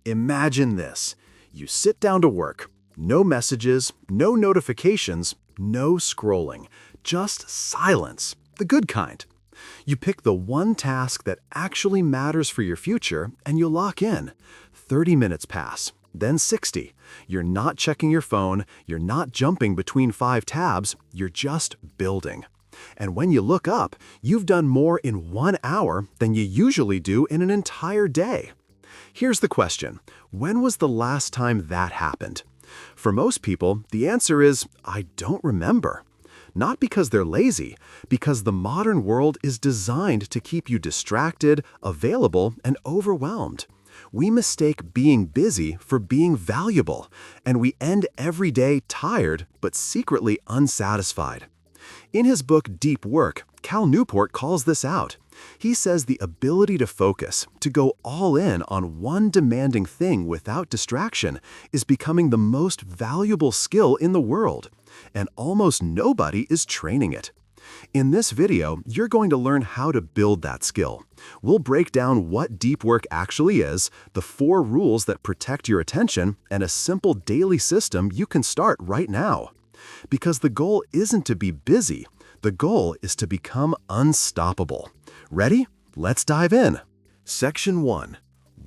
Imagine this. You sit down to work. No messages, no notifications, no scrolling. Just silence. The good kind. You pick the one task that actually matters for your future and you lock in. 30 minutes pass, then 60. You're not checking your phone, you're not jumping between 5 tabs, you're just building. And when you look up, you've done more in 1 hour than you usually do in an entire day. Here's the question: when was the last time that happened? For most people, the answer is, I don't remember. Not because they're lazy, because the modern world is designed to keep you distracted, available, and overwhelmed. We mistake being busy for being valuable, and we end every day tired but secretly unsatisfied. In his book Deep Work, Cal Newport calls this out. He says the ability to focus, to go all in on one demanding thing without distraction, is becoming the most valuable skill in the world, and almost nobody is training it. In this video, you're going to learn how to build that skill. We'll break down what deep work actually is, the 4 rules that protect your attention, and a simple daily system you can start right now. Because the goal isn't to be busy, the goal is to become unstoppable. Ready? Let's dive in. Section 1.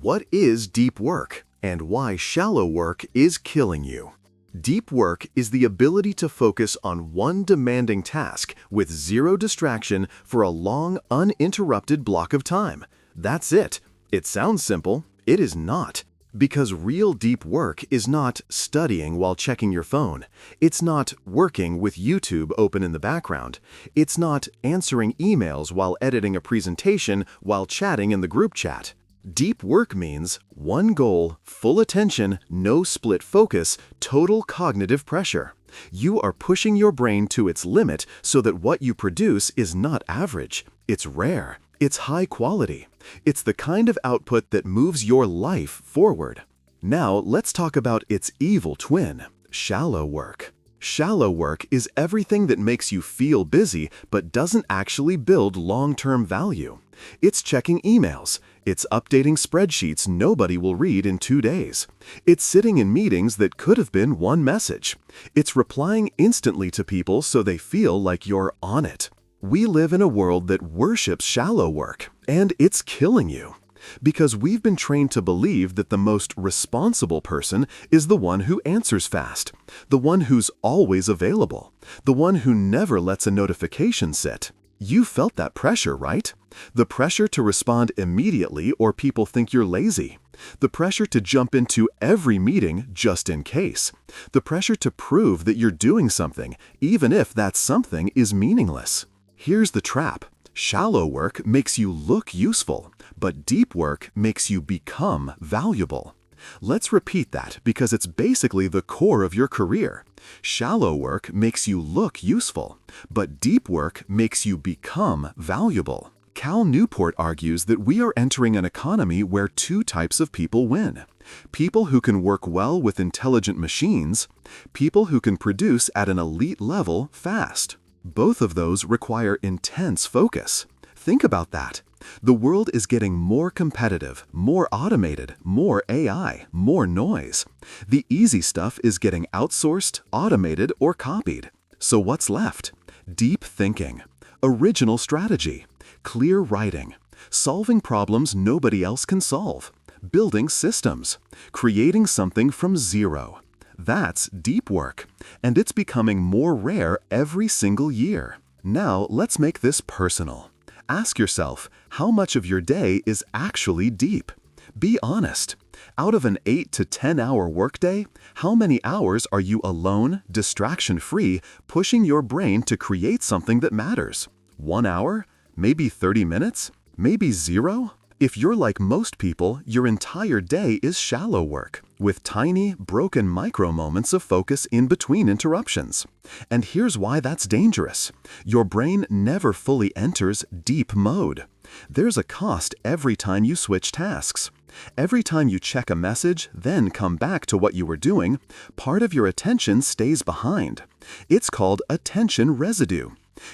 What is deep work, and why shallow work is killing you? Deep work is the ability to focus on one demanding task with zero distraction for a long, uninterrupted block of time. That's it. It sounds simple. It is not. Because real deep work is not studying while checking your phone. It's not working with YouTube open in the background. It's not answering emails while editing a presentation while chatting in the group chat. Deep work means one goal, full attention, no split focus, total cognitive pressure. You are pushing your brain to its limit so that what you produce is not average. It's rare. It's high quality. It's the kind of output that moves your life forward. Now, let's talk about its evil twin, shallow work. Shallow work is everything that makes you feel busy but doesn't actually build long-term value. It's checking emails. It's updating spreadsheets nobody will read in 2 days. It's sitting in meetings that could have been one message. It's replying instantly to people so they feel like you're on it. We live in a world that worships shallow work, and it's killing you. Because we've been trained to believe that the most responsible person is the one who answers fast, the one who's always available, the one who never lets a notification sit. You felt that pressure, right? The pressure to respond immediately or people think you're lazy. The pressure to jump into every meeting just in case. The pressure to prove that you're doing something, even if that something is meaningless. Here's the trap. Shallow work makes you look useful, but deep work makes you become valuable. Let's repeat that because it's basically the core of your career. Shallow work makes you look useful, but deep work makes you become valuable. Cal Newport argues that we are entering an economy where 2 types of people win. People who can work well with intelligent machines, people who can produce at an elite level fast. Both of those require intense focus. Think about that. The world is getting more competitive, more automated, more AI, more noise. The easy stuff is getting outsourced, automated, or copied. So what's left? Deep thinking, original strategy, clear writing, solving problems nobody else can solve, building systems, creating something from zero. That's deep work, and it's becoming more rare every single year. Now, let's make this personal. Ask yourself, how much of your day is actually deep? Be honest. Out of an 8 to 10 hour workday, how many hours are you alone, distraction-free, pushing your brain to create something that matters? 1 hour? Maybe 30 minutes? Maybe 0? If you're like most people, your entire day is shallow work, with tiny, broken micro-moments of focus in between interruptions. And here's why that's dangerous. Your brain never fully enters deep mode. There's a cost every time you switch tasks. Every time you check a message, then come back to what you were doing, part of your attention stays behind. It's called attention residue.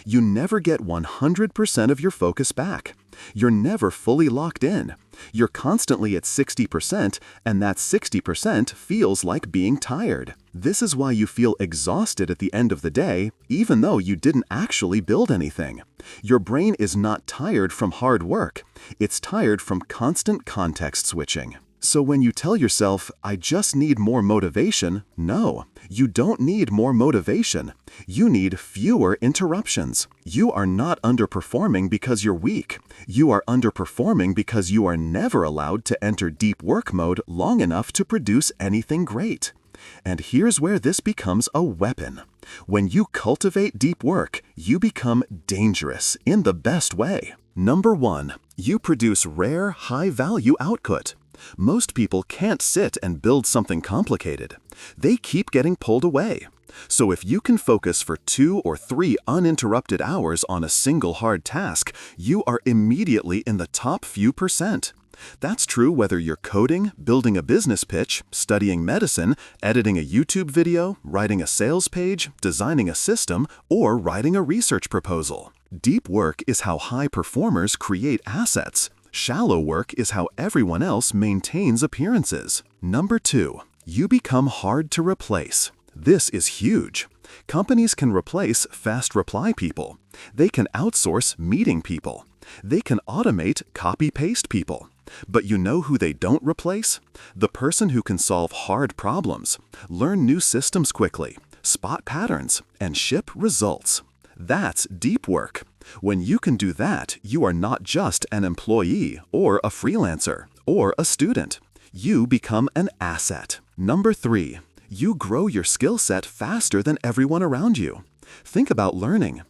You never get 100% of your focus back. You're never fully locked in. You're constantly at 60%, and that 60% feels like being tired. This is why you feel exhausted at the end of the day, even though you didn't actually build anything. Your brain is not tired from hard work. It's tired from constant context switching. So when you tell yourself, I just need more motivation, no, you don't need more motivation. You need fewer interruptions. You are not underperforming because you're weak. You are underperforming because you are never allowed to enter deep work mode long enough to produce anything great. And here's where this becomes a weapon. When you cultivate deep work, you become dangerous in the best way. Number 1, you produce rare, high-value output. Most people can't sit and build something complicated. They keep getting pulled away. So if you can focus for 2 or 3 uninterrupted hours on a single hard task, you are immediately in the top few percent. That's true whether you're coding, building a business pitch, studying medicine, editing a YouTube video, writing a sales page, designing a system, or writing a research proposal. Deep work is how high performers create assets. Shallow work is how everyone else maintains appearances. Number 2, you become hard to replace. This is huge. Companies can replace fast reply people. They can outsource meeting people. They can automate copy-paste people. But you know who they don't replace? The person who can solve hard problems, learn new systems quickly, spot patterns, and ship results. That's deep work. When you can do that, you are not just an employee or a freelancer or a student. You become an asset. Number 3, you grow your skill set faster than everyone around you. Think about learning.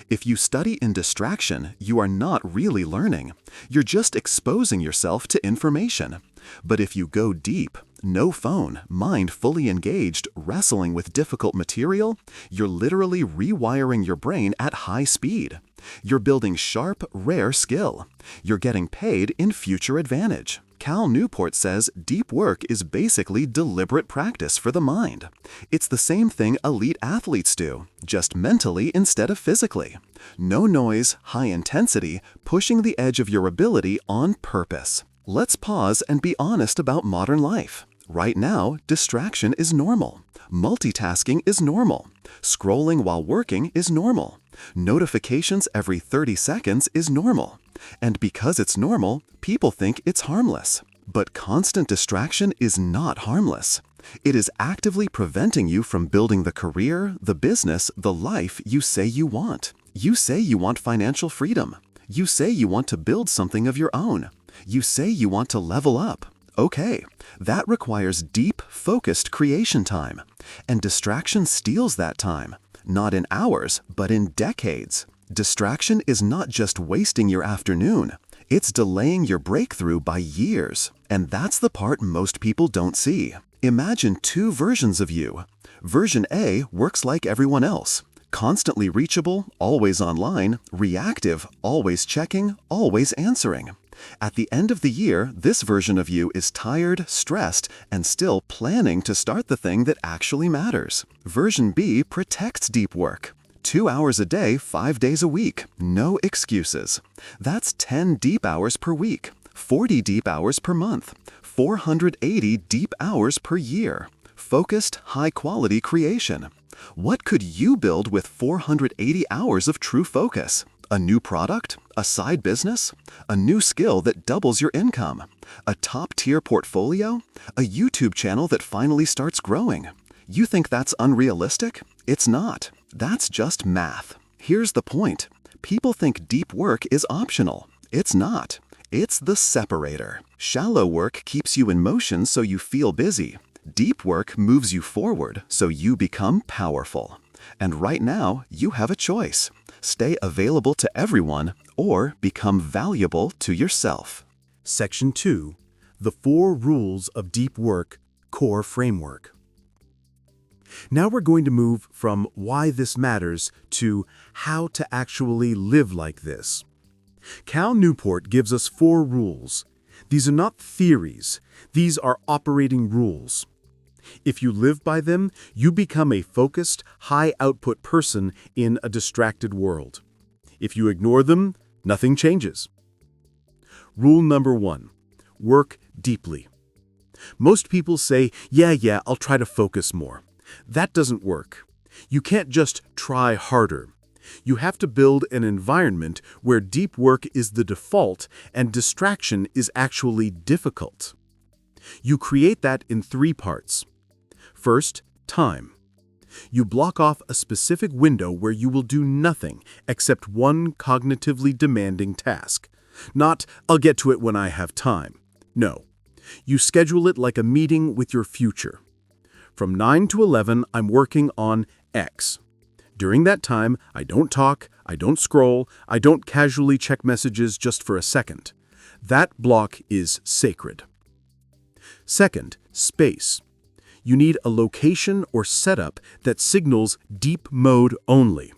If you study in distraction, you are not really learning. You're just exposing yourself to information. But if you go deep, no phone, mind fully engaged, wrestling with difficult material, you're literally rewiring your brain at high speed. You're building sharp, rare skill. You're getting paid in future advantage. Newport says deep work is basically deliberate practice for the mind. It's the same thing elite athletes do, just mentally instead of physically. No noise, high intensity, pushing the edge of your ability on purpose. Let's pause and be honest about modern life. Right now, distraction is normal. Multitasking is normal. Scrolling while working is normal. Notifications every 30 seconds is normal. And because it's normal, people think it's harmless. But constant distraction is not harmless. It is actively preventing you from building the career, the business, the life you say you want. You say you want financial freedom. You say you want to build something of your own. You say you want to level up. Okay, that requires deep, focused creation time. And distraction steals that time. Not in hours, but in decades. Distraction is not just wasting your afternoon. It's delaying your breakthrough by years. And that's the part most people don't see. Imagine 2 versions of you. Version A works like everyone else. Constantly reachable, always online, reactive, always checking, always answering. At the end of the year, this version of you is tired, stressed, and still planning to start the thing that actually matters. Version B protects deep work. 2 hours a day, 5 days a week. No excuses. That's 10 deep hours per week, 40 deep hours per month, 480 deep hours per year. Focused, high-quality creation. What could you build with 480 hours of true focus? A new product? A side business? A new skill that doubles your income? A top-tier portfolio? A YouTube channel that finally starts growing? You think that's unrealistic? It's not. That's just math. Here's the point. People think deep work is optional. It's not. It's the separator. Shallow work keeps you in motion so you feel busy. Deep work moves you forward so you become powerful. And right now, you have a choice. Stay available to everyone or become valuable to yourself. Section 2. The 4 Rules of Deep Work Core Framework. Now we're going to move from why this matters to how to actually live like this. Newport gives us 4 rules. These are not theories. These are operating rules. If you live by them, you become a focused, high-output person in a distracted world. If you ignore them, nothing changes. Rule number 1. Work deeply. Most people say, yeah, I'll try to focus more. That doesn't work. You can't just try harder. You have to build an environment where deep work is the default and distraction is actually difficult. You create that in 3 parts. First, time. You block off a specific window where you will do nothing except one cognitively demanding task. Not, I'll get to it when I have time. No. You schedule it like a meeting with your future. From 9 to 11, I'm working on X. During that time, I don't talk, I don't scroll, I don't casually check messages just for a second. That block is sacred. Second, space. You need a location or setup that signals deep mode only.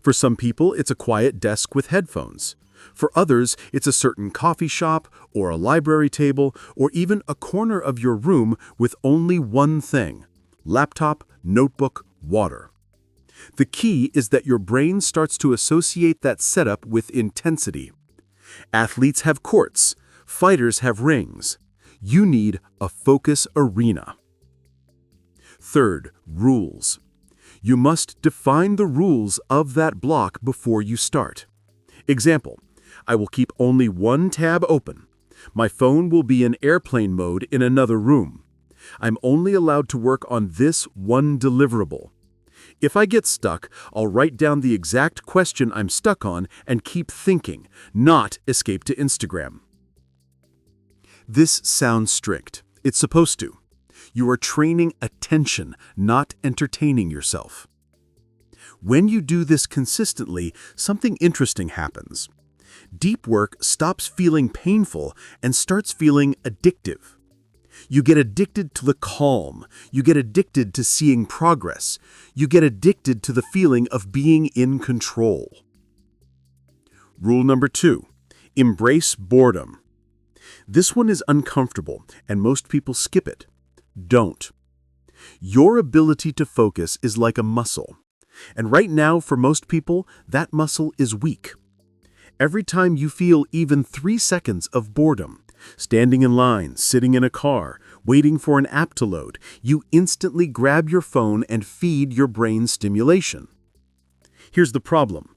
For some people, it's a quiet desk with headphones. For others, it's a certain coffee shop or a library table or even a corner of your room with only one thing: laptop, notebook, water. The key is that your brain starts to associate that setup with intensity. Athletes have courts, fighters have rings. You need a focus arena. Third, rules. You must define the rules of that block before you start. Example, I will keep only one tab open. My phone will be in airplane mode in another room. I'm only allowed to work on this one deliverable. If I get stuck, I'll write down the exact question I'm stuck on and keep thinking, not escape to Instagram. This sounds strict. It's supposed to. You are training attention, not entertaining yourself. When you do this consistently, something interesting happens. Deep work stops feeling painful and starts feeling addictive. You get addicted to the calm. You get addicted to seeing progress. You get addicted to the feeling of being in control. Rule number 2, embrace boredom. This one is uncomfortable, and most people skip it. Don't. Your ability to focus is like a muscle. And right now, for most people, that muscle is weak. Every time you feel even 3 seconds of boredom, standing in line, sitting in a car, waiting for an app to load, you instantly grab your phone and feed your brain stimulation. Here's the problem.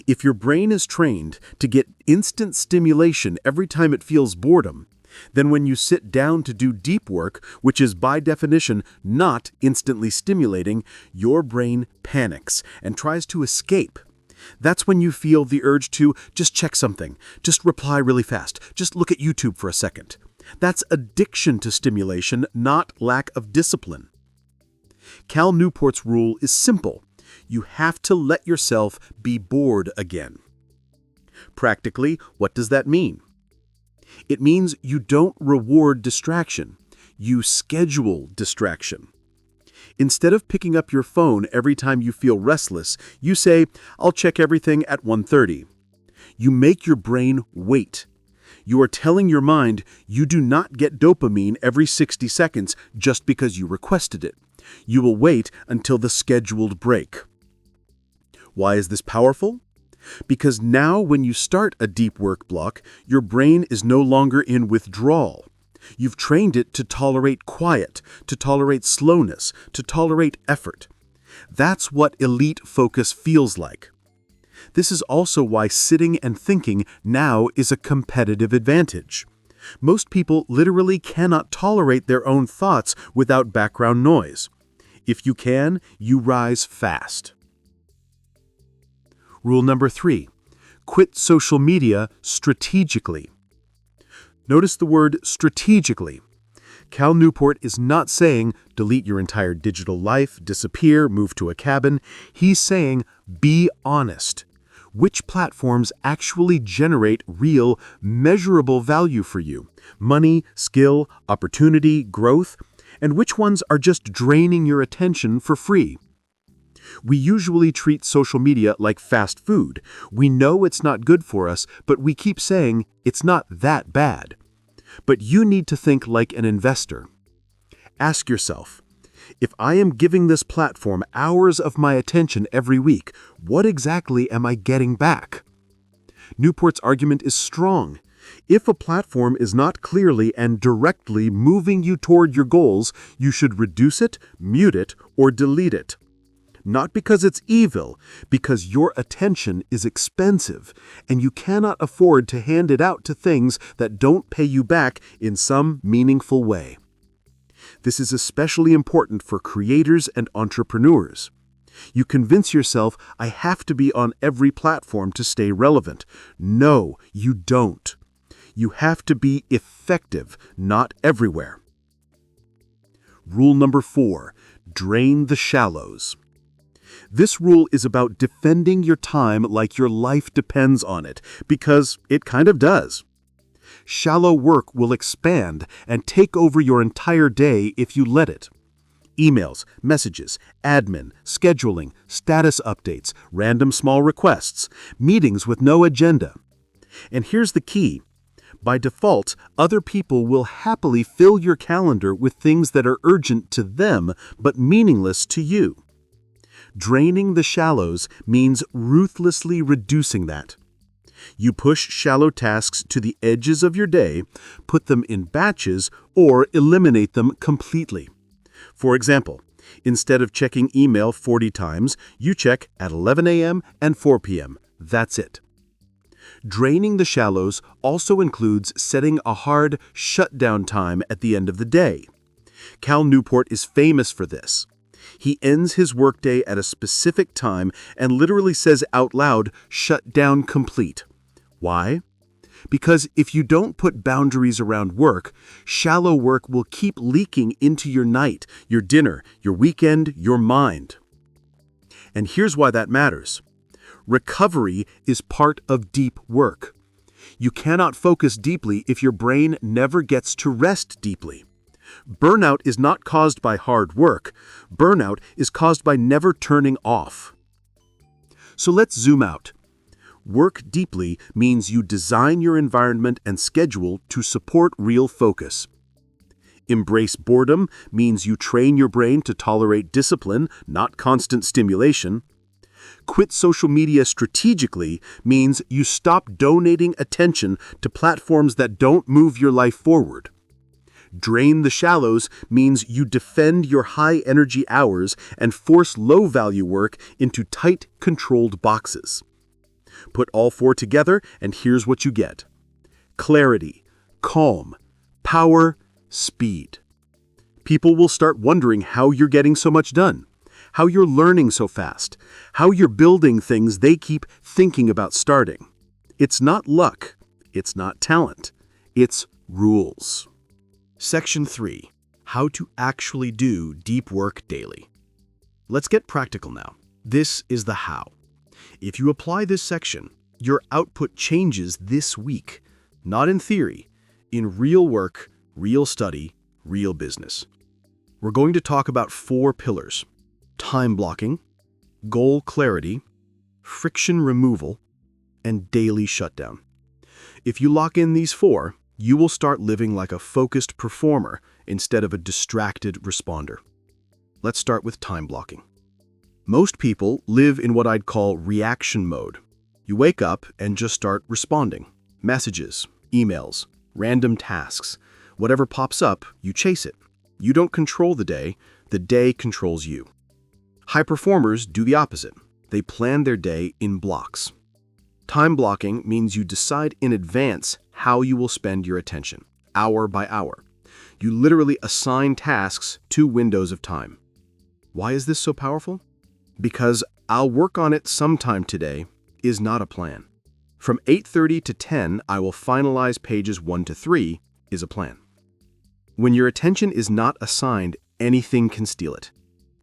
If your brain is trained to get instant stimulation every time it feels boredom, then when you sit down to do deep work, which is by definition not instantly stimulating, your brain panics and tries to escape. That's when you feel the urge to just check something, just reply really fast, just look at YouTube for a second. That's addiction to stimulation, not lack of discipline. Cal Newport's rule is simple. You have to let yourself be bored again. Practically, what does that mean? It means you don't reward distraction. You schedule distraction. Instead of picking up your phone every time you feel restless, you say, I'll check everything at 1:30. You make your brain wait. You are telling your mind you do not get dopamine every 60 seconds just because you requested it. You will wait until the scheduled break. Why is this powerful? Because now when you start a deep work block, your brain is no longer in withdrawal. You've trained it to tolerate quiet, to tolerate slowness, to tolerate effort. That's what elite focus feels like. This is also why sitting and thinking now is a competitive advantage. Most people literally cannot tolerate their own thoughts without background noise. If you can, you rise fast. Rule number 3, quit social media strategically. Notice the word strategically. Cal Newport is not saying delete your entire digital life, disappear, move to a cabin. He's saying be honest. Which platforms actually generate real, measurable value for you? Money, skill, opportunity, growth? And which ones are just draining your attention for free? We usually treat social media like fast food. We know it's not good for us, but we keep saying it's not that bad. But you need to think like an investor. Ask yourself, if I am giving this platform hours of my attention every week, what exactly am I getting back? Newport's argument is strong. If a platform is not clearly and directly moving you toward your goals, you should reduce it, mute it, or delete it. Not because it's evil, because your attention is expensive, and you cannot afford to hand it out to things that don't pay you back in some meaningful way. This is especially important for creators and entrepreneurs. You convince yourself, I have to be on every platform to stay relevant. No, you don't. You have to be effective, not everywhere. Rule number 4, drain the shallows. This rule is about defending your time like your life depends on it, because it kind of does. Shallow work will expand and take over your entire day if you let it. Emails, messages, admin, scheduling, status updates, random small requests, meetings with no agenda. And here's the key. By default, other people will happily fill your calendar with things that are urgent to them but meaningless to you. Draining the shallows means ruthlessly reducing that. You push shallow tasks to the edges of your day, put them in batches, or eliminate them completely. For example, instead of checking email 40 times, you check at 11 a.m. and 4 p.m. That's it. Draining the shallows also includes setting a hard shutdown time at the end of the day. Cal Newport is famous for this. He ends his workday at a specific time and literally says out loud, "Shut down complete." Why? Because if you don't put boundaries around work, shallow work will keep leaking into your night, your dinner, your weekend, your mind. And here's why that matters. Recovery is part of deep work. You cannot focus deeply if your brain never gets to rest deeply. Burnout is not caused by hard work. Burnout is caused by never turning off. So let's zoom out. Work deeply means you design your environment and schedule to support real focus. Embrace boredom means you train your brain to tolerate discipline, not constant stimulation. Quit social media strategically means you stop donating attention to platforms that don't move your life forward. Drain the shallows means you defend your high-energy hours and force low-value work into tight, controlled boxes. Put all 4 together, and here's what you get. Clarity, calm, power, speed. People will start wondering how you're getting so much done, how you're learning so fast, how you're building things they keep thinking about starting. It's not luck. It's not talent. It's rules. Section 3. How to actually do deep work daily. Let's get practical now. This is the how. If you apply this section, your output changes this week, not in theory, in real work, real study, real business. We're going to talk about 4 pillars: time blocking, goal clarity, friction removal, and daily shutdown. If you lock in these 4, you will start living like a focused performer instead of a distracted responder. Let's start with time blocking. Most people live in what I'd call reaction mode. You wake up and just start responding. Messages, emails, random tasks. Whatever pops up, you chase it. You don't control the day controls you. High performers do the opposite. They plan their day in blocks. Time blocking means you decide in advance how you will spend your attention, hour by hour. You literally assign tasks to windows of time. Why is this so powerful? Because "I'll work on it sometime today" is not a plan. From 8:30 to 10, I will finalize pages 1 to 3 is a plan. When your attention is not assigned, anything can steal it.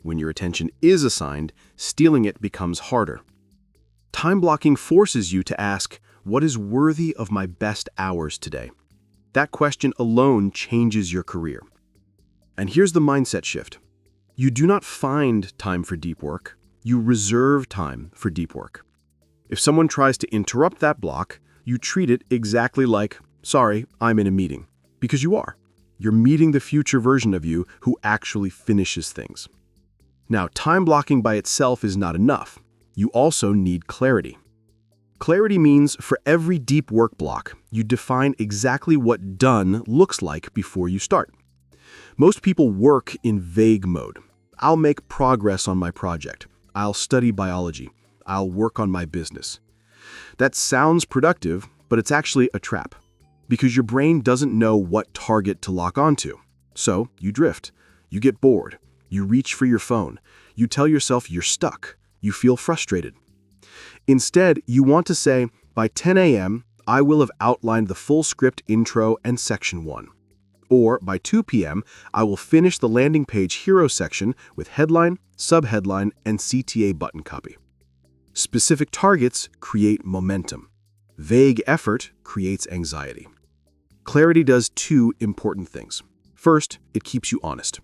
When your attention is assigned, stealing it becomes harder. Time blocking forces you to ask, what is worthy of my best hours today? That question alone changes your career. And here's the mindset shift. You do not find time for deep work. You reserve time for deep work. If someone tries to interrupt that block, you treat it exactly like, "Sorry, I'm in a meeting." Because you are. You're meeting the future version of you who actually finishes things. Now, time blocking by itself is not enough. You also need clarity. Clarity means for every deep work block, you define exactly what done looks like before you start. Most people work in vague mode. I'll make progress on my project. I'll study biology. I'll work on my business. That sounds productive, but it's actually a trap, because your brain doesn't know what target to lock onto. So you drift. You get bored. You reach for your phone. You tell yourself you're stuck. You feel frustrated. Instead, you want to say, by 10 a.m., I will have outlined the full script intro and section 1. Or by 2 p.m., I will finish the landing page hero section with headline, subheadline, and CTA button copy. Specific targets create momentum. Vague effort creates anxiety. Clarity does two important things. First, it keeps you honest.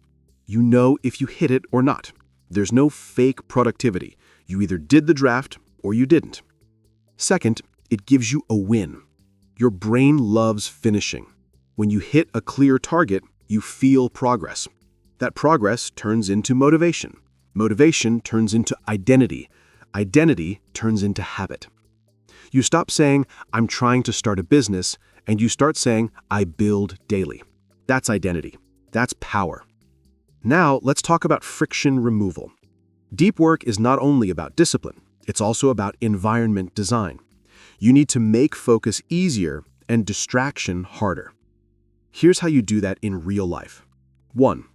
You know if you hit it or not. There's no fake productivity. You either did the draft or you didn't. Second, it gives you a win. Your brain loves finishing. When you hit a clear target, you feel progress. That progress turns into motivation. Motivation turns into identity. Identity turns into habit. You stop saying, I'm trying to start a business, and you start saying, I build daily. That's identity. That's power. Now, let's talk about friction removal. Deep work is not only about discipline, it's also about environment design. You need to make focus easier and distraction harder. Here's how you do that in real life. 1.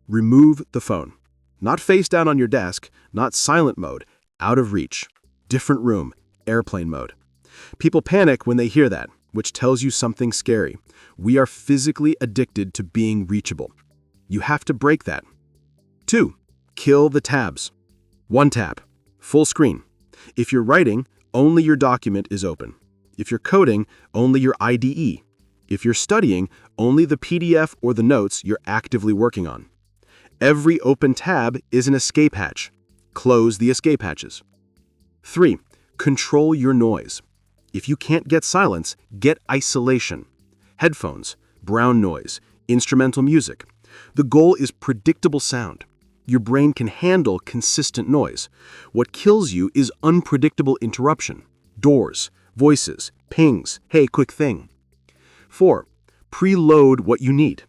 Remove the phone. Not face down on your desk, not silent mode, out of reach. Different room, airplane mode. People panic when they hear that, which tells you something scary. We are physically addicted to being reachable. You have to break that. 2. Kill the tabs. 1 tab, full screen. If you're writing, only your document is open. If you're coding, only your IDE. If you're studying, only the PDF or the notes you're actively working on. Every open tab is an escape hatch. Close the escape hatches. 3. Control your noise. If you can't get silence, get isolation. Headphones, brown noise, instrumental music. The goal is predictable sound. Your brain can handle consistent noise. What kills you is unpredictable interruption. Doors, voices, pings, hey, quick thing. 4. Preload what you need.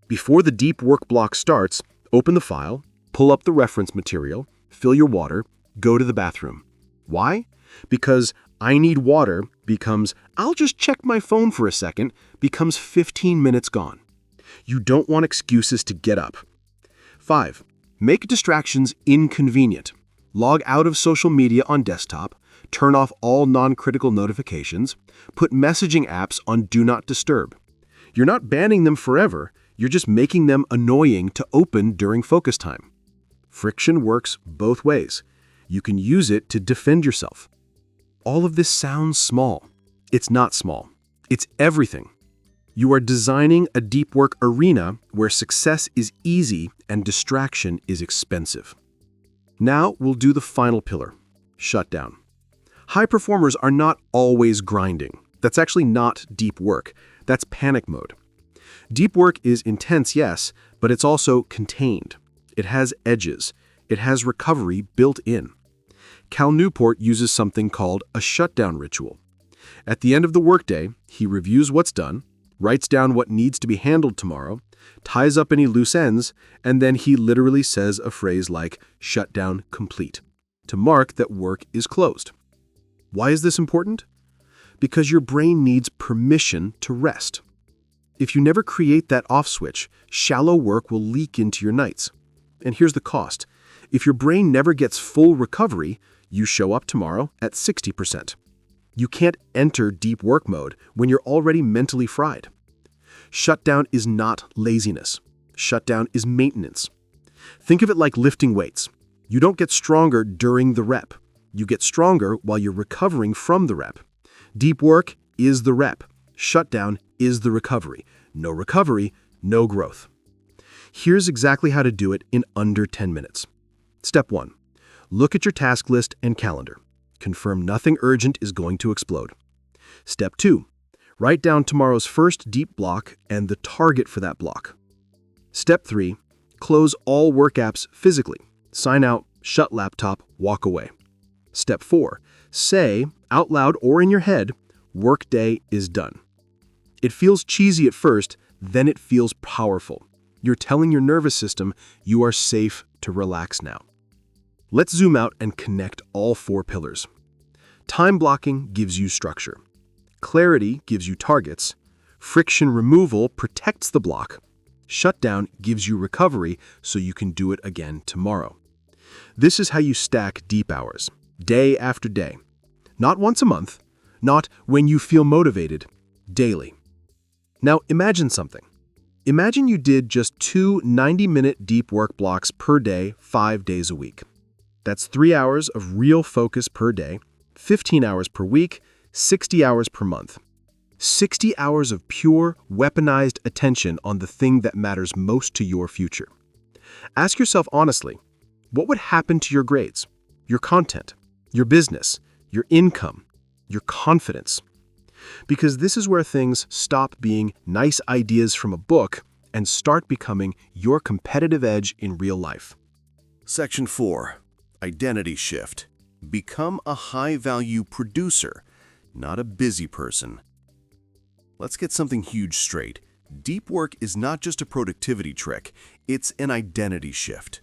Before the deep work block starts, open the file, pull up the reference material, fill your water, go to the bathroom. Why? Because I need water becomes I'll just check my phone for a second becomes 15 minutes gone. You don't want excuses to get up. 5. Make distractions inconvenient. Log out of social media on desktop, turn off all non-critical notifications, put messaging apps on Do Not Disturb. You're not banning them forever, you're just making them annoying to open during focus time. Friction works both ways. You can use it to defend yourself. All of this sounds small. It's not small. It's everything. You are designing a deep work arena where success is easy and distraction is expensive. Now we'll do the final pillar, shutdown. High performers are not always grinding. That's actually not deep work. That's panic mode. Deep work is intense, yes, but it's also contained. It has edges. It has recovery built in. Cal Newport uses something called a shutdown ritual. At the end of the workday, he reviews what's done, writes down what needs to be handled tomorrow, ties up any loose ends, and then he literally says a phrase like shutdown complete to mark that work is closed. Why is this important? Because your brain needs permission to rest. If you never create that off switch, shallow work will leak into your nights. And here's the cost. If your brain never gets full recovery, you show up tomorrow at 60%. You can't enter deep work mode when you're already mentally fried. Shutdown is not laziness. Shutdown is maintenance. Think of it like lifting weights. You don't get stronger during the rep. You get stronger while you're recovering from the rep. Deep work is the rep. Shutdown is the recovery. No recovery, no growth. Here's exactly how to do it in under 10 minutes. Step 1. Look at your task list and calendar. Confirm nothing urgent is going to explode. Step 2. Write down tomorrow's first deep block and the target for that block. Step 3. Close all work apps physically. Sign out, shut laptop, walk away. Step 4. Say, out loud or in your head, "Workday is done." It feels cheesy at first, then it feels powerful. You're telling your nervous system you are safe to relax now. Let's zoom out and connect all 4 pillars. Time blocking gives you structure. Clarity gives you targets. Friction removal protects the block. Shutdown gives you recovery so you can do it again tomorrow. This is how you stack deep hours, day after day. Not once a month, not when you feel motivated, daily. Now imagine something. Imagine you did just 2 90-minute deep work blocks per day, 5 days a week. That's 3 hours of real focus per day, 15 hours per week, 60 hours per month. 60 hours of pure, weaponized attention on the thing that matters most to your future. Ask yourself honestly, what would happen to your grades, your content, your business, your income, your confidence? Because this is where things stop being nice ideas from a book and start becoming your competitive edge in real life. Section 4. Identity shift. Become a high-value producer, not a busy person. Let's get something huge straight. Deep work is not just a productivity trick, it's an identity shift.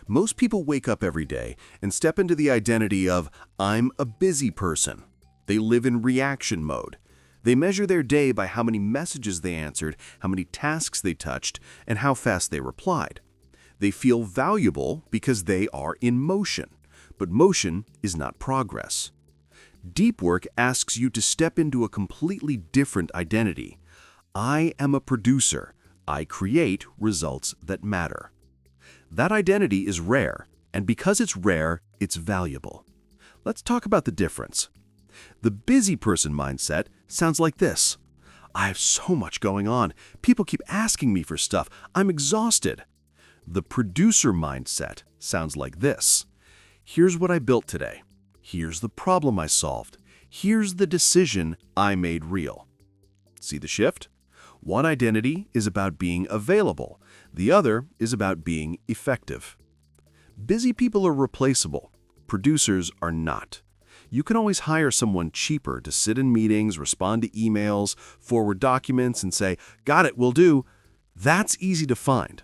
Most people wake up every day and step into the identity of, "I'm a busy person." They live in reaction mode. They measure their day by how many messages they answered, how many tasks they touched, and how fast they replied. They feel valuable because they are in motion, but motion is not progress. Deep work asks you to step into a completely different identity. I am a producer. I create results that matter. That identity is rare, and because it's rare, it's valuable. Let's talk about the difference. The busy person mindset sounds like this. I have so much going on. People keep asking me for stuff. I'm exhausted. The producer mindset sounds like this. Here's what I built today. Here's the problem I solved. Here's the decision I made real. See the shift? One identity is about being available. The other is about being effective. Busy people are replaceable. Producers are not. You can always hire someone cheaper to sit in meetings, respond to emails, forward documents, and say, "Got it, will do." That's easy to find.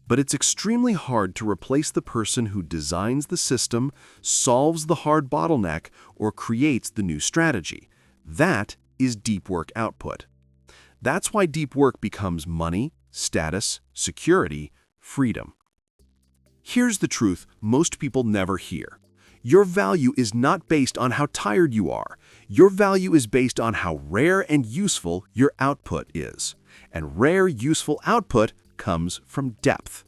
But it's extremely hard to replace the person who designs the system, solves the hard bottleneck, or creates the new strategy. That is deep work output. That's why deep work becomes money, status, security, freedom. Here's the truth most people never hear. Your value is not based on how tired you are. Your value is based on how rare and useful your output is. And rare, useful output comes from depth.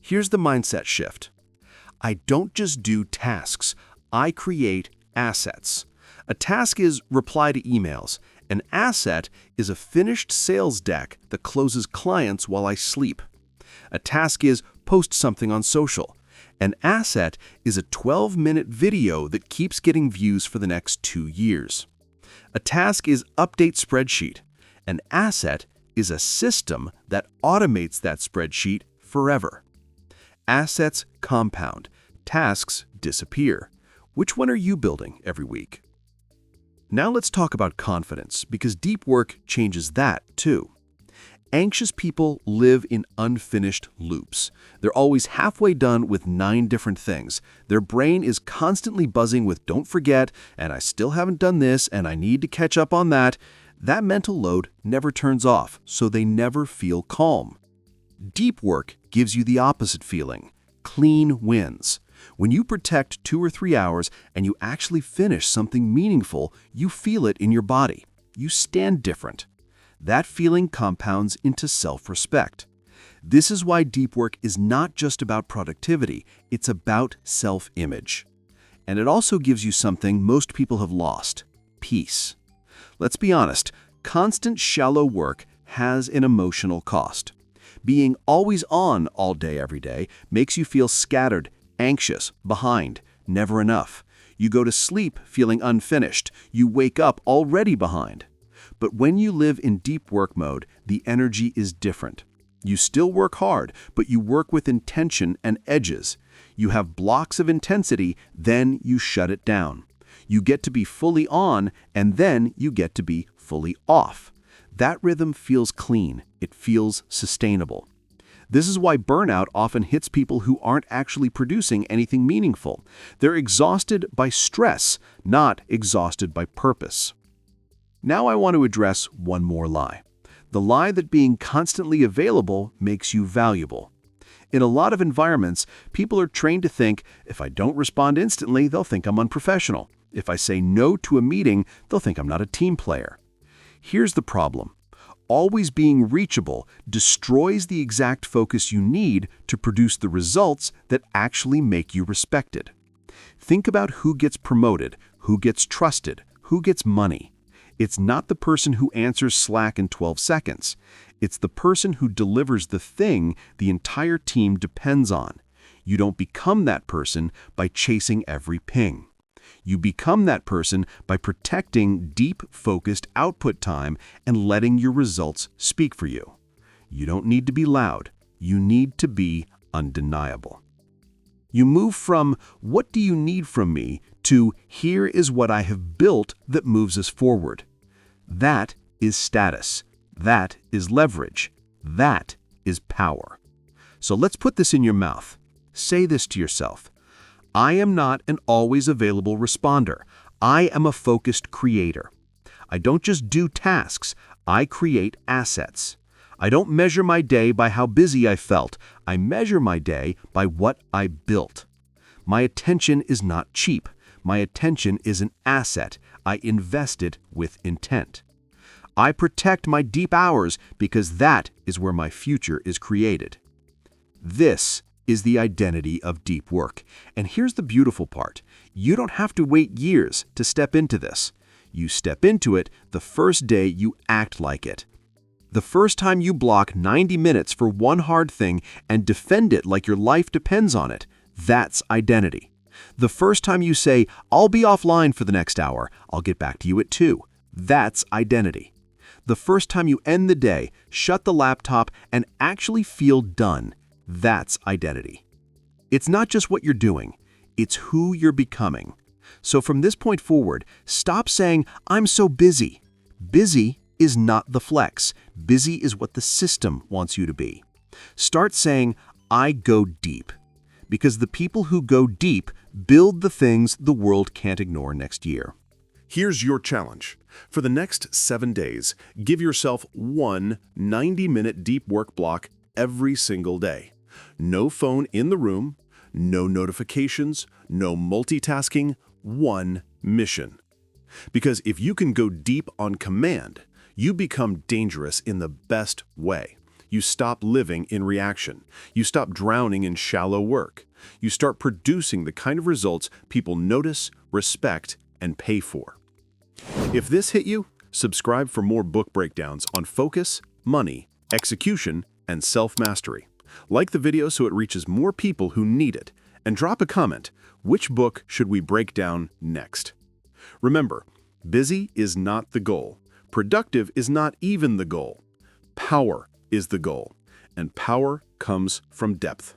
Here's the mindset shift. I don't just do tasks. I create assets. A task is reply to emails. An asset is a finished sales deck that closes clients while I sleep. A task is post something on social. An asset is a 12-minute video that keeps getting views for the next 2 years. A task is update spreadsheet. An asset is a system that automates that spreadsheet forever. Assets compound. Tasks disappear. Which one are you building every week? Now let's talk about confidence, because deep work changes that too. Anxious people live in unfinished loops. They're always halfway done with 9 different things. Their brain is constantly buzzing with "don't forget," and "I still haven't done this," and "I need to catch up on that." That mental load never turns off, so they never feel calm. Deep work gives you the opposite feeling. Clean wins. When you protect 2 or 3 hours and you actually finish something meaningful, you feel it in your body. You stand different. That feeling compounds into self-respect. This is why deep work is not just about productivity, it's about self-image. And it also gives you something most people have lost: peace. Let's be honest, constant shallow work has an emotional cost. Being always on all day every day makes you feel scattered, anxious, behind, never enough. You go to sleep feeling unfinished. You wake up already behind. But when you live in deep work mode, the energy is different. You still work hard, but you work with intention and edges. You have blocks of intensity, then you shut it down. You get to be fully on, and then you get to be fully off. That rhythm feels clean. It feels sustainable. This is why burnout often hits people who aren't actually producing anything meaningful. They're exhausted by stress, not exhausted by purpose. Now I want to address one more lie. The lie that being constantly available makes you valuable. In a lot of environments, people are trained to think, if I don't respond instantly, they'll think I'm unprofessional. If I say no to a meeting, they'll think I'm not a team player. Here's the problem. Always being reachable destroys the exact focus you need to produce the results that actually make you respected. Think about who gets promoted, who gets trusted, who gets money. It's not the person who answers Slack in 12 seconds. It's the person who delivers the thing the entire team depends on. You don't become that person by chasing every ping. You become that person by protecting deep, focused output time and letting your results speak for you. You don't need to be loud. You need to be undeniable. You move from, what do you need from me, to, here is what I have built that moves us forward. That is status. That is leverage. That is power. So let's put this in your mouth. Say this to yourself. I am not an always available responder. I am a focused creator. I don't just do tasks. I create assets. I don't measure my day by how busy I felt. I measure my day by what I built. My attention is not cheap. My attention is an asset. I invest it with intent. I protect my deep hours because that is where my future is created. This is the identity of deep work. And here's the beautiful part. You don't have to wait years to step into this. You step into it the first day you act like it. The first time you block 90 minutes for one hard thing and defend it like your life depends on it, that's identity. The first time you say, I'll be offline for the next hour, I'll get back to you at 2, that's identity. The first time you end the day, shut the laptop, and actually feel done, that's identity. It's not just what you're doing, it's who you're becoming. So from this point forward, stop saying, I'm so busy. Busy is not the flex. Busy is what the system wants you to be. Start saying, I go deep. Because the people who go deep build the things the world can't ignore next year. Here's your challenge. For the next 7 days, give yourself one 90-minute deep work block every single day. No phone in the room, no notifications, no multitasking, one mission. Because if you can go deep on command, you become dangerous in the best way. You stop living in reaction. You stop drowning in shallow work. You start producing the kind of results people notice, respect, and pay for. If this hit you, subscribe for more book breakdowns on focus, money, execution, and self-mastery. Like the video so it reaches more people who need it, and drop a comment. Which book should we break down next? Remember, busy is not the goal. Productive is not even the goal. Power is the goal, and power comes from depth.